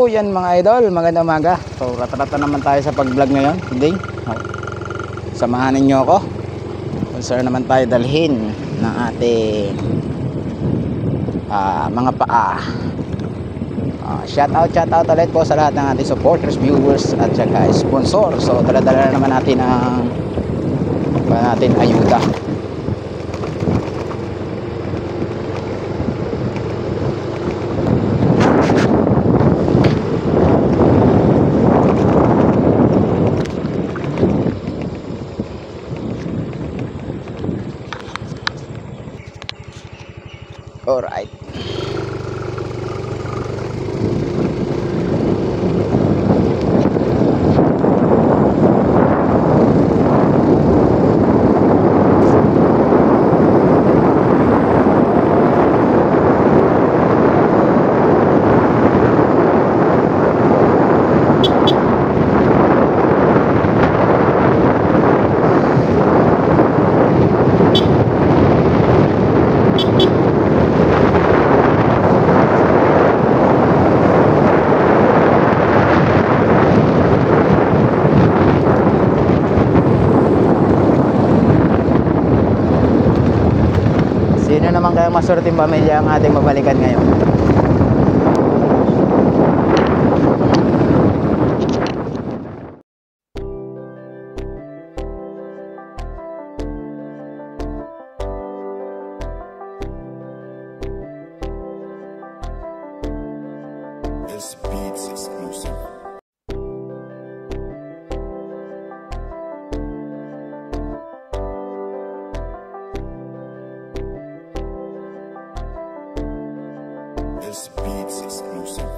yan mga idol, magandang umaga. So rata-rata naman tayo sa pag-vlog ngayon today. Samahan ninyo ako kung saan naman tayo dalhin ng ating mga paa. Shout out ulit po sa lahat ng ating supporters, viewers at saka sponsor. So dala-dala na naman natin ang ayuda. Alright. Sino naman kayang maswerteng pamilya ang ating babalikan ngayon? This beat's exclusive. This beat's exclusive.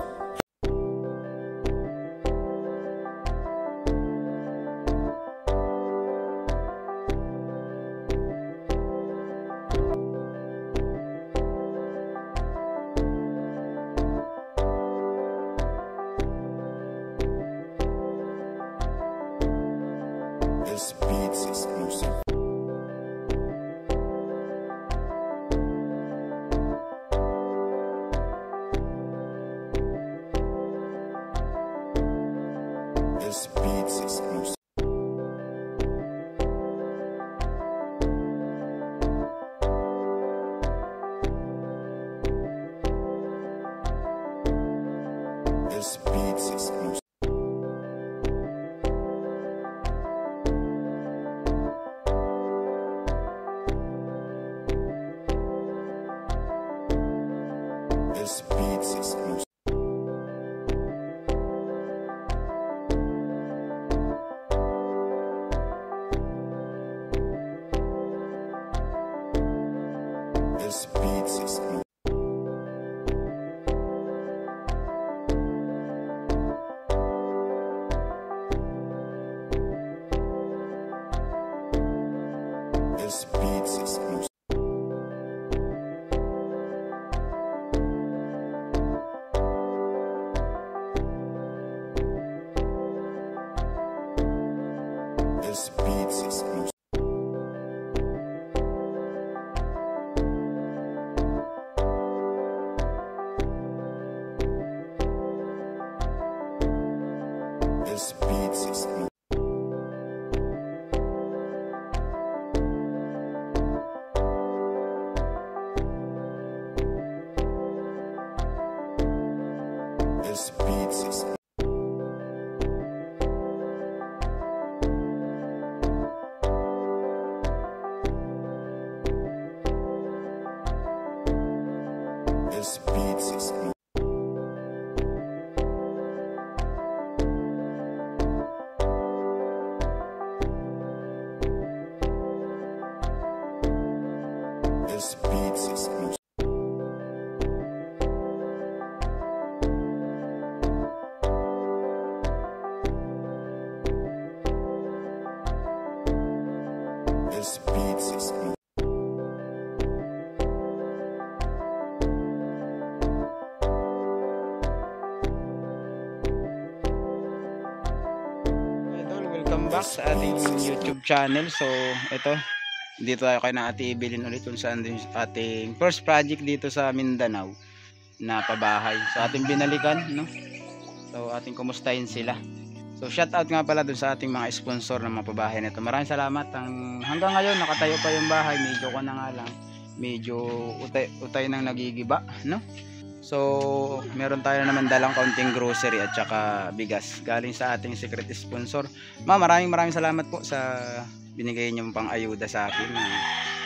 This beat's exclusive. This beat's exclusive. This beat's exclusive. This beat's exclusive. This beat's exclusive. This beat's exclusive. This beat's exclusive. This beat's exclusive. This beat's exclusive. This beat's exclusive. This beat's exclusive. This beat's exclusive. Welcome back sa ating YouTube channel. So ito, dito tayo kay na Ate Evelyn ulit kung saan din ating first project dito sa Mindanao na pabahay. So ating binalikan, no? So ating kumustahin sila. So shout out nga pala dun sa ating mga sponsor ng mga pabahay na ito. Maraming salamat. Hanggang ngayon nakatayo pa yung bahay. Medyo ko na nga lang. Medyo utay nang nagigiba, no? So meron tayo naman dalang kaunting grocery at saka bigas galing sa ating secret sponsor. Maraming salamat po sa binigay niyong pang ayuda sa akin.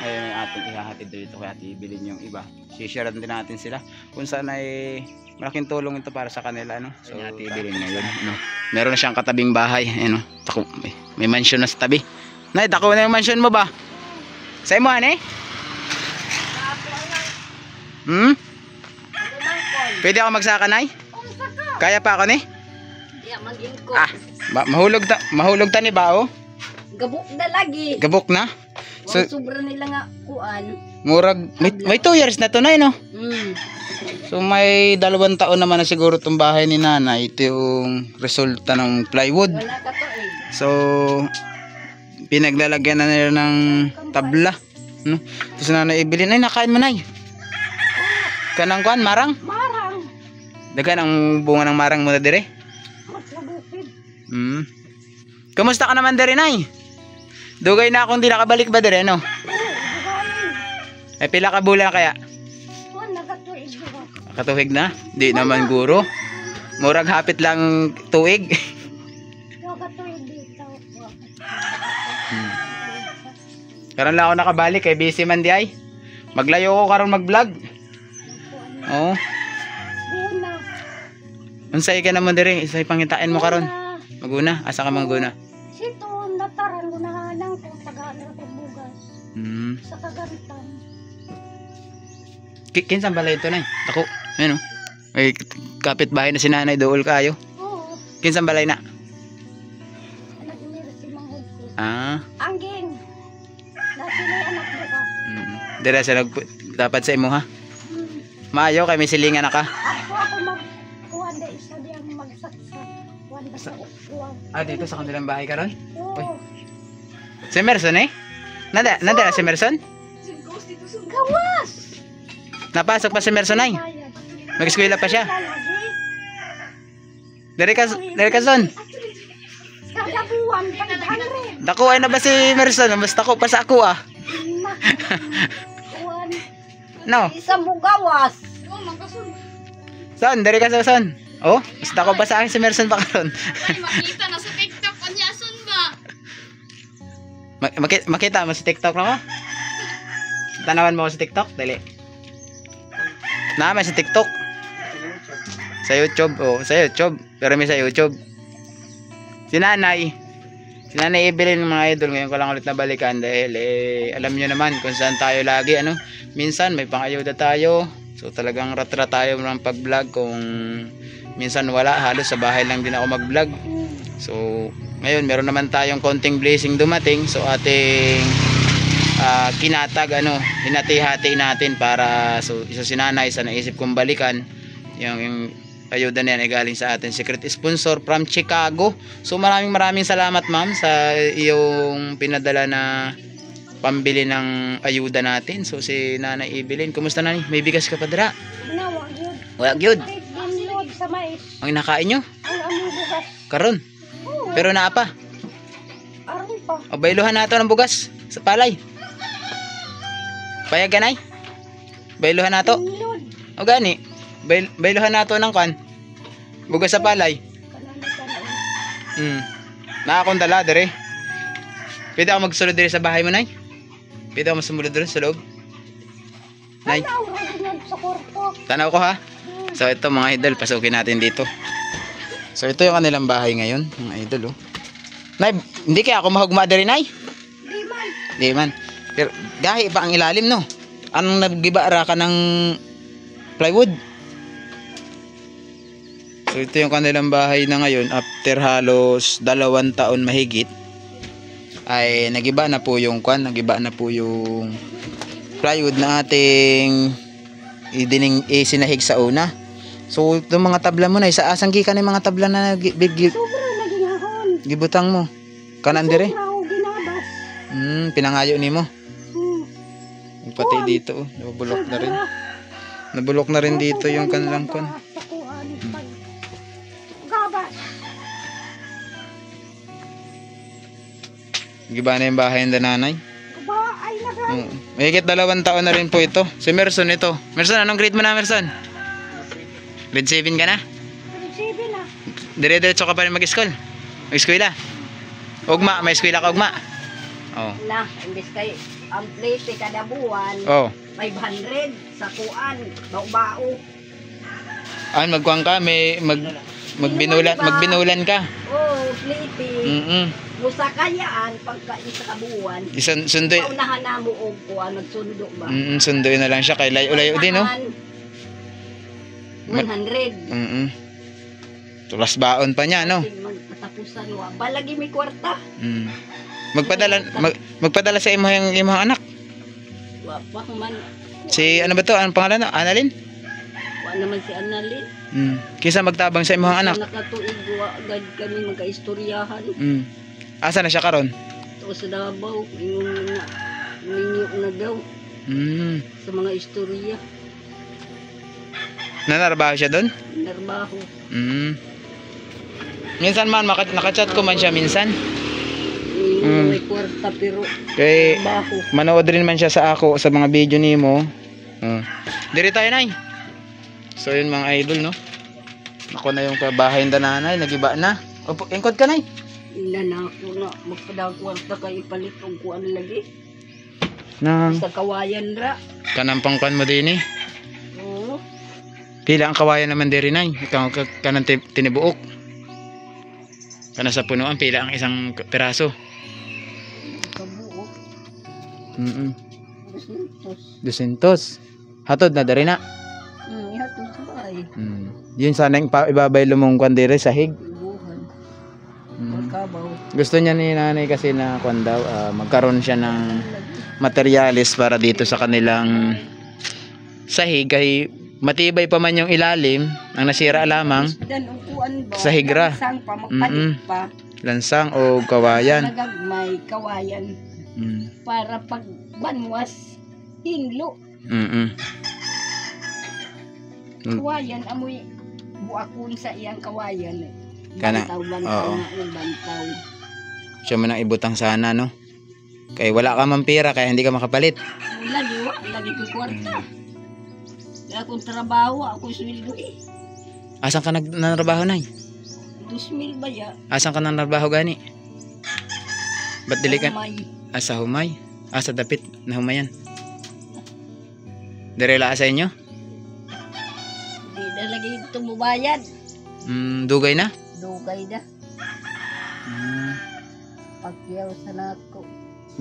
Ngayon ay ating ihahatid dito kaya ibilin yung iba. Share din natin sila kung saan ay malaking tulong ito para sa kanila, no? So ibilin ngayon, no? Meron na siyang katabing bahay, ano? Tako, may mansion na sa tabi. Nay, tako na yung mansion mo ba? Sa imo ani? Pwede ako magsaka, Nay? Kaya pa ako ni? Mahulog ta ni ba oh? Gabok na lagi. Gabok na? So, sobra nila nga kuan. Murag may 2 years na to, Nay, no? So may 2 taon naman na siguro tong bahay ni Nanay. Ito yung resulta ng plywood. Wala ka to eh. So pinaglalagyan na nila ng tabla, no? Tapos Nanay ibilin, ay nakain mo, Nay. Kanang kuan, marang? Marang. Dagan ang bunga ng marang mo na dire. Matlabukid. Kamusta ka naman dire, Nay? Dugay na akong di nakabalik ba dire, no? Pila ka bulan kaya? Nagatuig ba? Katuhig na? Di naman guro. Murag hapit lang tuig. Nagatuig dito. Karon lang ako nakabalik kay busy man di ay. Maglayo ko karon mag-vlog. Oo. Una. Unsay ka naman dire? Isay pangitain mo karon. Maguna, asa ka maguna? Sito nataran ko na nang kung tagalan ko bugas. Sa kagaritan. Kinsan balay ito, Nay? Ako, ano? May kapitbahay na si Nanay dool kayo. Oo. Kinsan balay na? Anak ni si Manghod ko. Angging. Nasi na anak ko ka. Dire sa dapat sa imo ha. Maayo kay may silingan na ka. Ako magkuhan da isa diyang magsaksak. Kuhan da sa ukuan. Dito sa kanilang bahay karon? Oo. Si Merson eh? Nada si Merson? Gawas. Napasok pa si Merson ay. Mag-eskwela pa siya. Dire ka son. Kada buwan, 500. Dako ay na ba si Merson? Basta ko pa sa ako ah. Kuhan. No. Isang bugawas. Son, dire ka sa son. Oh, basta ko pa sa akin si Merson pa karon. Ay, makita na sa TikTok. Kanya, asun ba? Makita mo sa TikTok na mo? Tanawan mo ako sa TikTok? Dali. Naman sa TikTok. Sa YouTube. Oh, sa YouTube. Pero may sa YouTube. Si Nanay Evelyn ng mga idol. Ngayon ko lang ulit nabalikan dahil alam nyo naman kung saan tayo lagi. Ano? Minsan may pang-ayuda tayo. So talagang ratra tayo ng pag-vlog. Kung minsan wala, halos sa bahay lang din ako mag-vlog. So ngayon meron naman tayong konting blessing dumating. So ating kinatag, hinati-hati natin para isa si Nanay sa naisip kong balikan. Yung ayuda na yan ay galing sa ating secret sponsor from Chicago. So maraming salamat, ma'am, sa iyong pinadala na pambili ng ayuda natin. So si Nanay Evelyn, kumusta, Nanay? May bigas ka pa dira? Wala gyud. Dinlod sa mais. Ang nakain nyo? Ang among bugas. Karon. Pero naapa. Aron pa. O bailuhan nato ng bugas sa palay. Payag ka, Nay? Bailuhan nato. Dinlod. O gani. Bailuhan nato ng kan. Bugas sa palay. Nakakong dala dire. Pwede ako magsulod dire sa bahay mo, Nay? Pwede ako masulod dire sa loob? Nay, Sa korpo. tanaw ko ha. So ito mga idol, pasukin natin dito. So ito yung kanilang bahay ngayon, mga idol, oh. Nay, hindi kaya ako mahugma dire, Nay? Di man. Pero gahi pa ang ilalim, no? Anong nagibara ka ng plywood? So ito yung kanilang bahay na ngayon after halos 2 taon mahigit ay nagiba na po yung plywood na ating isinahig sa una. So itong mga tabla mo, na sa asang gikan ng mga tabla na Sobra naging hahon. gibutang mo kanan dire. Sobra ako ginabas. Pinangayo nimo. Pati dito, oh, nabulok na rin. Nabulok na rin dito yung kanilang kon. Giba na yung bahay ng nanay. Ba, ay nagan. Mahigit 2 taon na rin po ito. Si Merson ito. Merson, anong grade mo na, Merson? Grade 7 ka na? Sige na. Dire-diretso ka pa rin mag-school? Mag-eskwela? Ugma, may eskwela ka ugma? Oh. Na, imbis kay ang plate kada buwan, Oh. 500 sa kuan, bao-bao. Magkuhan ka, magbinulan ka. Oh, plate. Musa kayaan pagka isa ka buwan. Sundoy. Paunahan na mo og kuan nagsundo ba? Sundoy na lang siya kay layo-layo din, no? 100. Tulas baon pa niya, no? Magkatapusan wa. Balagi may kwarta. Magpadala sa imong anak. Wa pa man. Si ano ba to? Anong pangalan? Annalyn? Wa naman si Annalyn. Kisa magtabang sa imong anak. Nakatuig wa agad kami magkaistoryahan. Asa na siya karon? O sa Davao, ninyo na daw sa mga istorya. Nanarbaho siya doon? Narbaho. Minsan man, nakachat ko man siya minsan. May kwarta pero Kay narbaho. manood rin man siya sa ako sa mga video ni mo. Diri tayo, Nay. So yun mga idol, no? Ako na yung kabahay ng nanay, nagiba na. Opo, ingkod ka, Nay. Ilan ako na magpadang kwarta kay ipalit og kuan lagi. Nang Sa kawayan ra. kanampangkan mo din eh. Oo. Pila ang kawayan naman diri, Nay. Ikaw kanang tinibuok. Kana sa punuan pila ang isang piraso. Kabuok. 200. Hatod na dari na. Ihatod sa bahay. Yun sana yung ibabay lumungkwan diri sa hig. Ibuhan. Magkabaw. Gusto niya ni nanay kasi na kwan daw, magkaroon siya ng materialis para dito sa kanilang sahig. Kay matibay pa man yung ilalim, ang nasira lamang Dan upuan ba? Sa higra. Lansang pa, magpalit pa. lansang o kawayan. Nagagmay kawayan. Para pag banwas, hinlo. Kawayan, amoy buakon sa iyang kawayan. Kana, Bantaw oo. na yung bantaw. Siya man ang ibutang sana, no? Kaya wala ka man pera, kaya hindi ka makapalit. Lagi ko kwarta. Kaya akong trabaho, ako sweldo eh. Asan ka nanrabaho, Nay? 2,000 ba ya? Asan ka nanrabaho gani? Ba't dili ka? May Asa humay? Asa dapit na humayan? Direla sa inyo? di na lagi tumubayad. Dugay na? Dugay na. Pagyaw sa nako.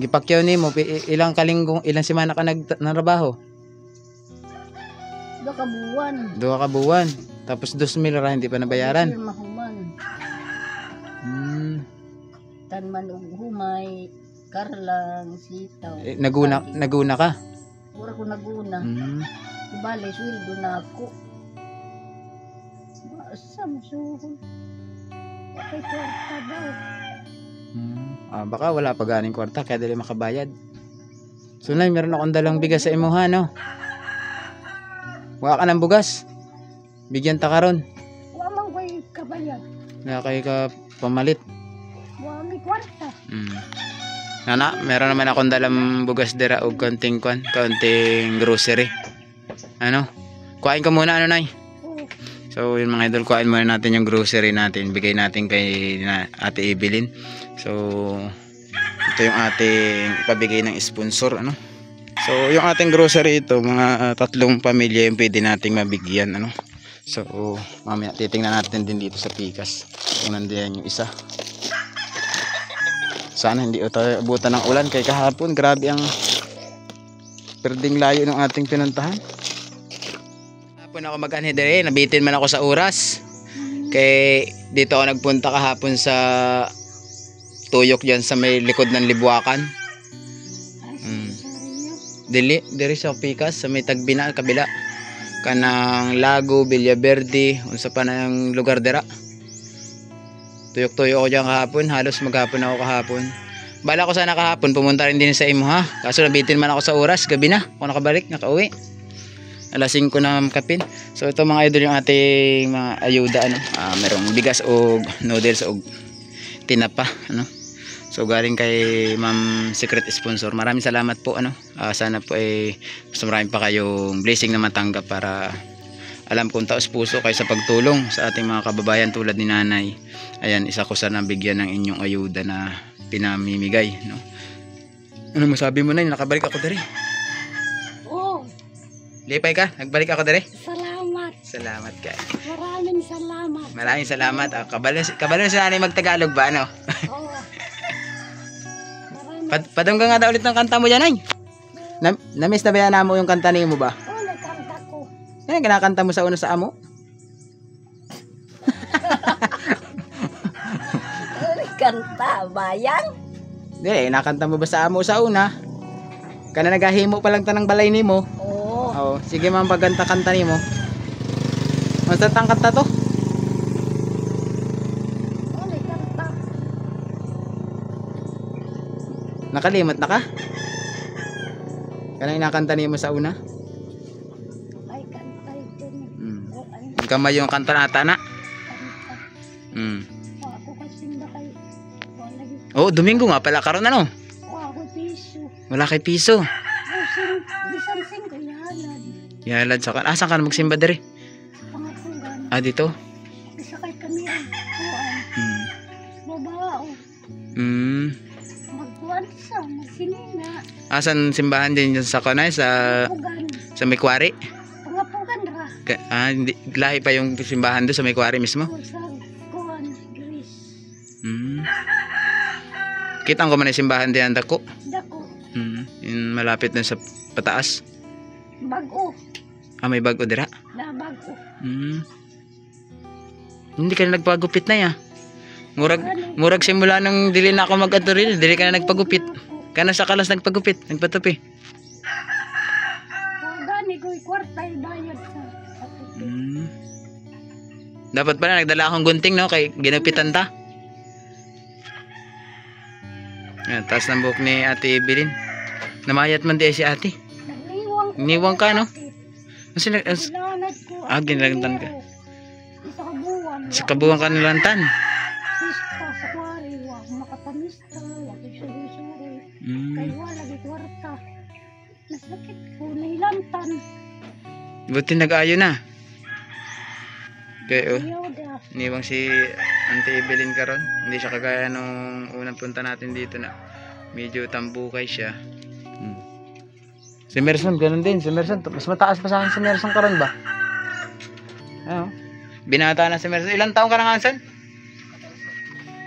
Gipakyaw nimo ilang kalinggong, ilang semana ka nanrabaho? 2 ka buwan. 2 ka buwan. Tapos 2,000 ra hindi pa nabayaran. Mahuman. Tanman og humay, karlang, sitaw. Naguna ka? Pura ko naguna. Ibali, sweldo na ako. Masam suhon. Kay kwarta daw. Baka wala pa ganing kwarta kaya dili makabayad. So Nay, meron akong dalang bigas sa imuha, no? Wala ka ng bugas. Bigyan ta karon. Wa man ko'y kabayad. Na kay ka pamalit. Wa may kwarta. Nana, meron naman akong dalang bugas dira og konting grocery. Ano? Kuhain ka muna, ano, Nay? Oo. So yun mga idol, kuhain muna natin yung grocery natin. Bigay natin kay Ate Evelyn. So ito yung ating pabigay ng sponsor, ano? So yung ating grocery ito, mga 3 pamilya yung pwede nating mabigyan, ano? So mamaya titingnan natin din dito sa Pikas kung nandiyan yung isa. Sana hindi tayo abutan ng ulan kay kahapon grabe ang perding layo ng ating pinuntahan. Kahapon ako mag-anhe dire, nabitin man ako sa oras. Kay dito ako nagpunta kahapon sa tuyok diyan sa may likod ng Libuakan. Dili sa Pikas sa may Tagbina kabila kanang Lago, Villaverde, unsa pa na yung lugar dira. Tuyok-tuyok ako diyan kahapon, halos maghapon ako kahapon. Bala ko sana kahapon pumunta rin din sa imo, ha. Kaso nabitin man ako sa oras, gabi na ako nakabalik, nakauwi. Alas 5 na kapin. So ito mga idol yung ating mga ayuda, ano. Merong bigas o noodles o tinapa, ano. So galing kay Ma'am Secret Sponsor. Maraming salamat po ano. Sana po ay mas marami pa kayong blessing na matanggap para alam kong taos puso kayo sa pagtulong sa ating mga kababayan tulad ni Nanay. Ayan, isa ko sana bigyan ng inyong ayuda na pinamimigay, no? Ano masabi mo na, nakabalik ako dere. Oh, Lipay ka, nagbalik ako dere. salamat. Salamat ka. Maraming salamat. Maraming salamat. Kabalo si Nanay magtagalog ba ano? Oo. Maraming. Padong ka nga daw ulit ng kanta mo dyan ay. Na-miss na ba yan mo yung kanta niyo mo ba? Oh, nagkanta ko. Yan ang kinakanta mo sa una sa amo? Nagkanta, bayan? Hindi, nakanta mo ba sa amo sa una? Kana nagahimo pa lang tanang balay nimo. Oo. Oo, sige ma'am pagkanta-kanta nimo. Masa tang kanta to? Oh, nagkanta. Nakalimot na ka? Kana inakanta nimo sa una? Ay, kanta ito ni. Oh, ay, Ang kamay yung kanta na tana. kanta. Ako kasi ba kay. Lagi. Oh, Domingo nga pala karon ano? Ako piso. Wala kay piso. Bisan sing ko yalan. Yalad sa kan. Asan ka na magsimba diri? Pangapugan. Ah, dito. Bisa kay kami ang kuan. Hmm. Babao. Hmm. Magkuan sa magsinina. Asan simbahan din dyan sa kanay sa Pugan. Mekwari? Pangapugan ra. Hindi lahi pa yung simbahan doon sa Mekwari mismo. O sa kuan Greece. Hmm. Kitang ko man yung simbahan diyan dako. Dako. Yung malapit na sa pataas. Bago. Ah, may bago dira. Na bago. Hindi ka na nagpagupit na ya. Murag simula nang dili na ako mag-aturil, dili ka na nagpagupit. Kana sa kalas nagpagupit, nagpatupi. Gani ko'y kwarta bayad sa tupi. Dapat pala nagdala akong gunting no kay ginupitan ta. Yan, taas ng buhok ni Ate Evelyn. Namayat man di si Ate. Nagliwang ko. Iniwang ka no? Kasi Ginanad ko. ginalantan ka. Sa kabuwan. Sa kabuwang ka nilantan. Pista sa kwari. Wag makapanista. Wag isuri-suri. Kaya wala kwarta. Nasakit ko. Nailantan. Buti nag-ayo na. Kaya Ayaw da. iniwang si Auntie Evelyn karon. Hindi siya kagaya nung unang punta natin dito na medyo tambukay siya. Si Merson, ganun din. Si Merson, mas mataas pa sa akin si Merson karon ba? Ano? Binata na si Merson. Ilang taong ka na Hansan?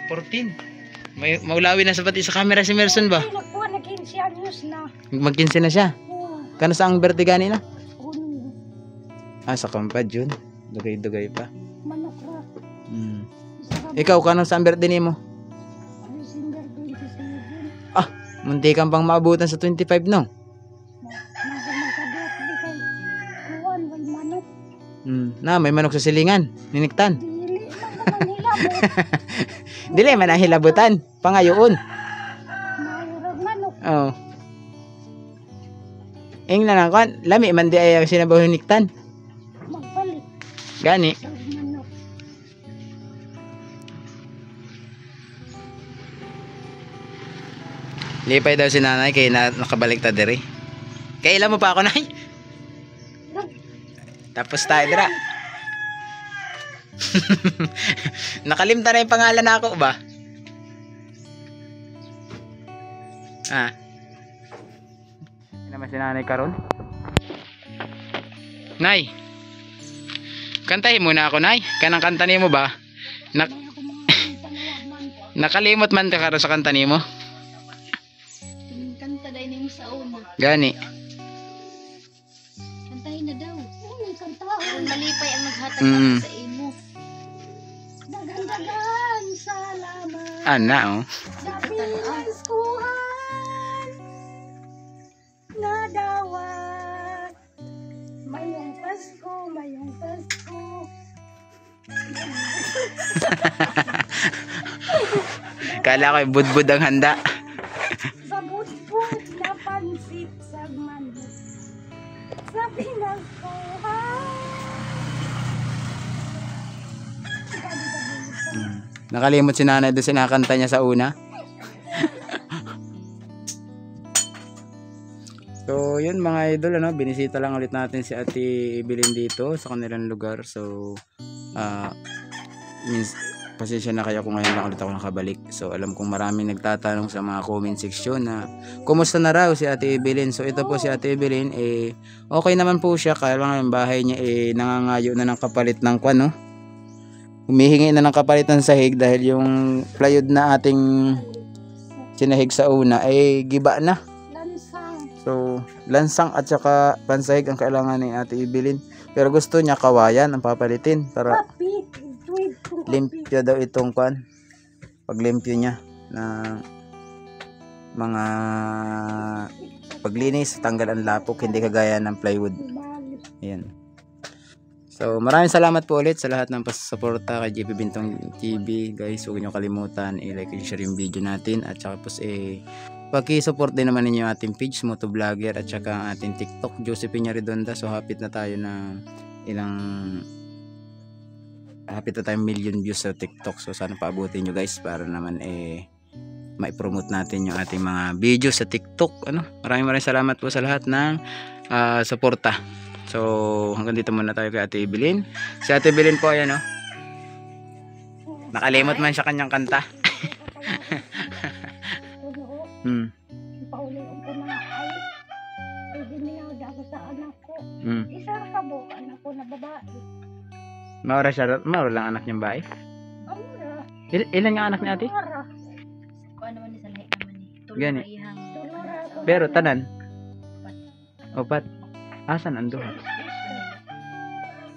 14. Maulawi na sa pati sa camera si Merson ba? Ay, nagpuan na 15 anyos na. Mag-15 na siya. Oh, Kano sa ang birthday gani na? unong Sa Kampad yun. Dugay-dugay pa. manok ra. Sa Ikaw, kano sa ang birthday ni mo? December 27. Munti kang pang maabutan sa 25 no? Magkadot di kay kuwan way manok. May manok sa silingan. Niniktan. Dili lang naman hilabot. Dili man ang hilabutan. Pangayoon. Mayroong manok. Oo. Ing na lang kan. Lami man di ay sinabaw hiniktan. Magpalit Gani. sa manok. Lipay daw si nanay kay nakabalik ta diri. Kailan mo pa ako nay? Tapos tayo dira. Nakalimta na yung pangalan na ako ba? Hindi naman si nanay karon. Nay. Kantahin mo na ako nay. Kanang kanta niyo mo ba? May ako mga tanawag man. Nakalimot man ka karon sa kanta niyo mo. Kanta dahil nimo sa una. Gani. Kantahin na daw. May kanta. Kung malipay ang maghatag Mm. sa imo. Dagan-dagan salamat. Ana oh. Sa pinaskuhan na dawat. Mayong Pasko, mayong Pasko. Kala ko budbud ang handa. Sa budbud na pansit sa manok. Sa pinaskuhan. Nakalimot si nanay doon sinakanta niya sa una. So, yun mga idol, ano, binisita lang ulit natin si Ate Evelyn dito sa kanilang lugar. So, means, pasensya na kayo kung ngayon lang ulit ako nakabalik. So, alam kong maraming nagtatanong sa mga comment section na kumusta na raw si Ate Evelyn. So, ito po si Ate Evelyn, okay naman po siya. Kaya lang yung bahay niya, nangangayo na ng kapalit ng kwan, no? Humihingi na ng kapalit ng sahig dahil yung plywood na ating sinahig sa una ay giba na. Lansang. So, lansang at saka pansahig ang kailangan ni Ate Evelyn. Pero gusto niya kawayan ang papalitin para Kapit. Tweet kung kapit. limpyo daw itong kwan. Pag limpyo niya na mga paglinis, tanggal ang lapok, hindi kagaya ng plywood. Ayan. So, maraming salamat po ulit sa lahat ng pasusuporta kay JP Bintong TV. Guys, huwag niyo kalimutan i-like and share yung video natin. At saka po paki-support din naman ninyo yung ating page, Motovlogger, at saka ang ating TikTok, Josephine Redonda. So, hapit na tayo ng hapit na tayong million views sa TikTok. So, sana paabutin nyo guys para naman mai-promote natin yung ating mga video sa TikTok. Maraming salamat po sa lahat ng suporta. So, hanggang dito muna tayo kay Ate Evelyn. Si Ate Evelyn po, ayan, nakalimot man siya kanyang kanta. Pauliin ko na ay ibiniyod ako sa anak ko. Isa ka po, anak ko na babae. Maura lang anak niyang bae. Amura. Ilan nga anak ni ate? Amura. Kung ano man ni sa lahi naman ni. Tulong Gani. na ihang. Tulura ko. Pero tanan. Opat. Asan ang duha?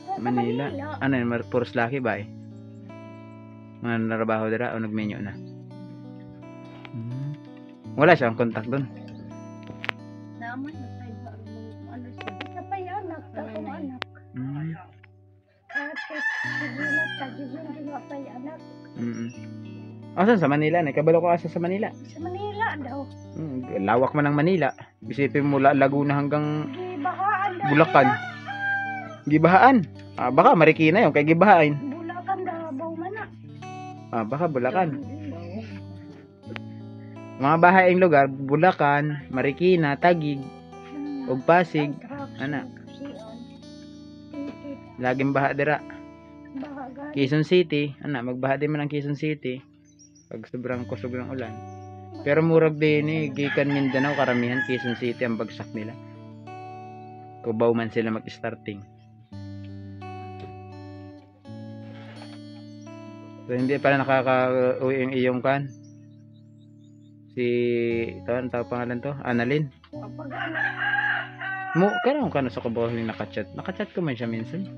Sa Manila. Ano yun? Puros laki ba mga narabaho dira o nagmenyo na? Wala siyang contact doon. Naman na tayo ba ano siya. Isa pa yung anak, takong anak. At sigilat, kagiging pa yung anak. Asan sa Manila? Kabalo ko asa sa Manila. Sa Manila daw. Lawak man ng Manila. Isipin mo Laguna hanggang Gibahaan daw. Bulacan. Gibahaan. Baka Marikina yun kay Gibahaan. Bulacan daw, Bawmana. Baka Bulacan. Mga bahaing lugar, Bulacan, Marikina, Taguig, ug Pasig, ana. Laging baha dira. Quezon City, magbaha din man ang Quezon City pag sobrang kusog ng ulan. Pero murag din gikan Mindanao karamihan Quezon City ang bagsak nila. Cubao man sila mag-starting. So hindi pala nakaka-uwi yung iyong kan. Si ang pangalan to, Annalyn. Kano sa Cubao yung nakachat. Nakachat ko man siya minsan.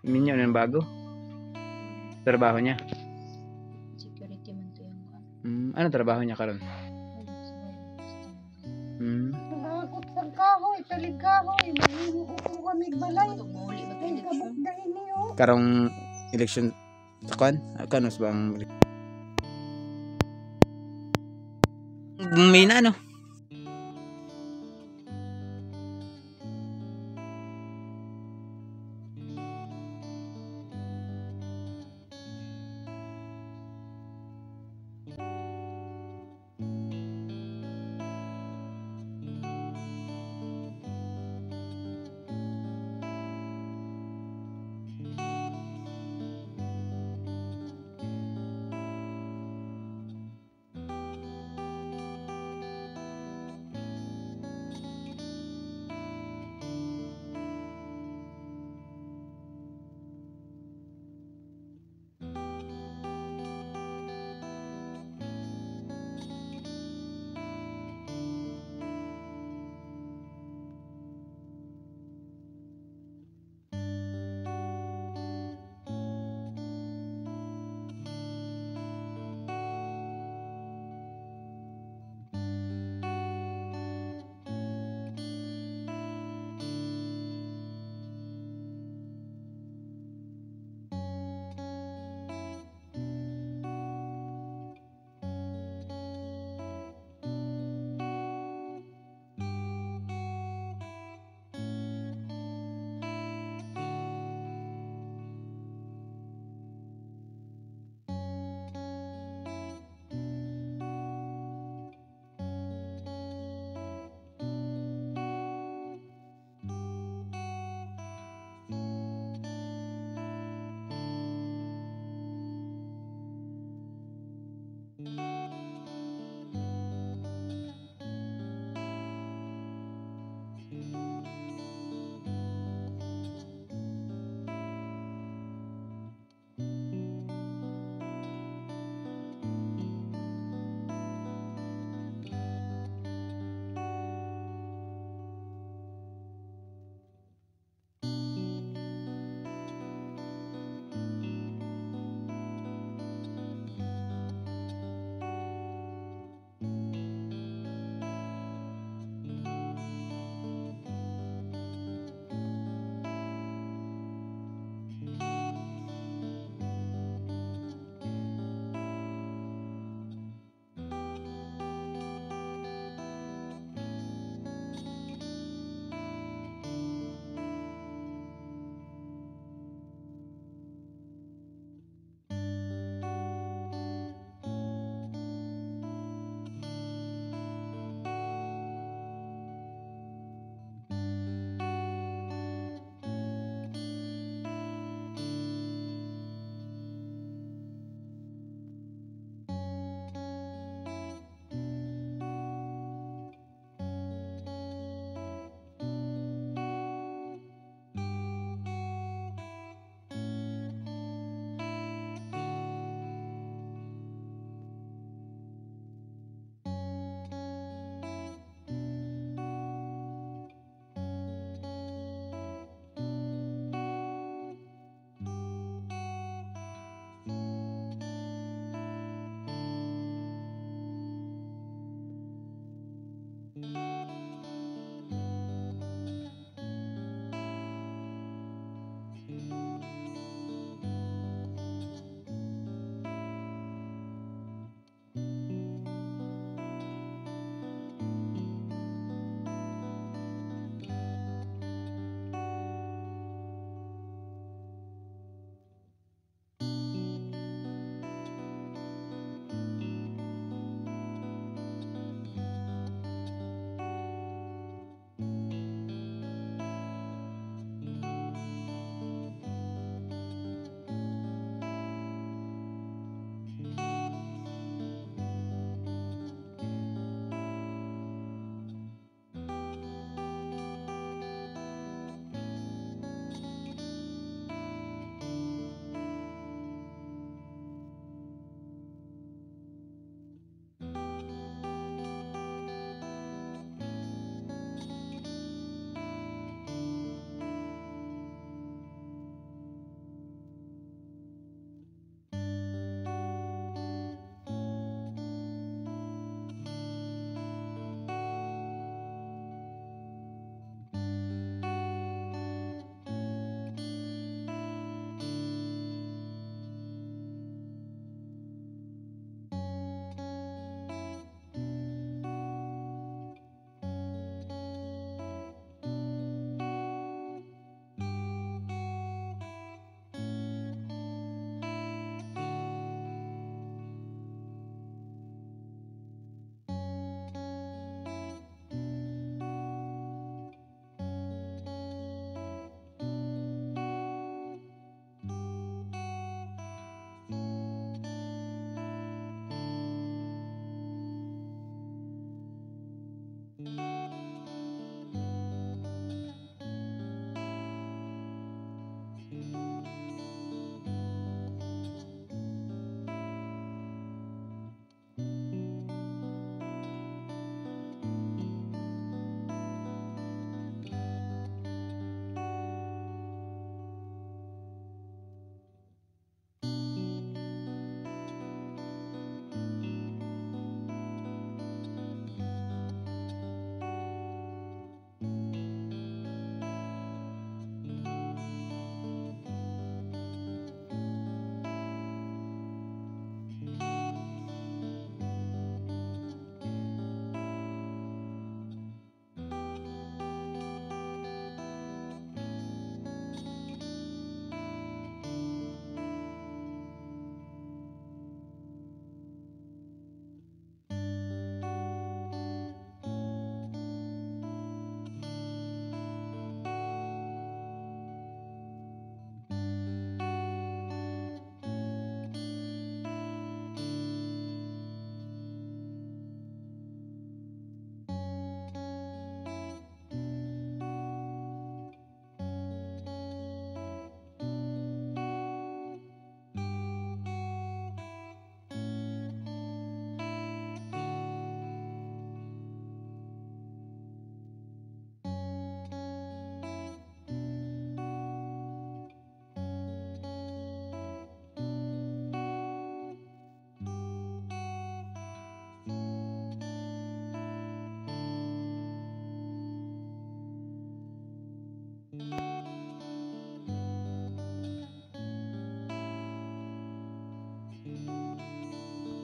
Minyo ng bago. Trabaho niya. Security man to yung Ano trabaho niya karon? Nagakot sa kahoy, talig kahoy. Mahimuko kami balay. Tumuli ba Ay, kabugdahin niyo. Karong election sa kan? Kanos ba ang may na ano?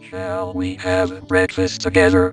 Shall we have breakfast together?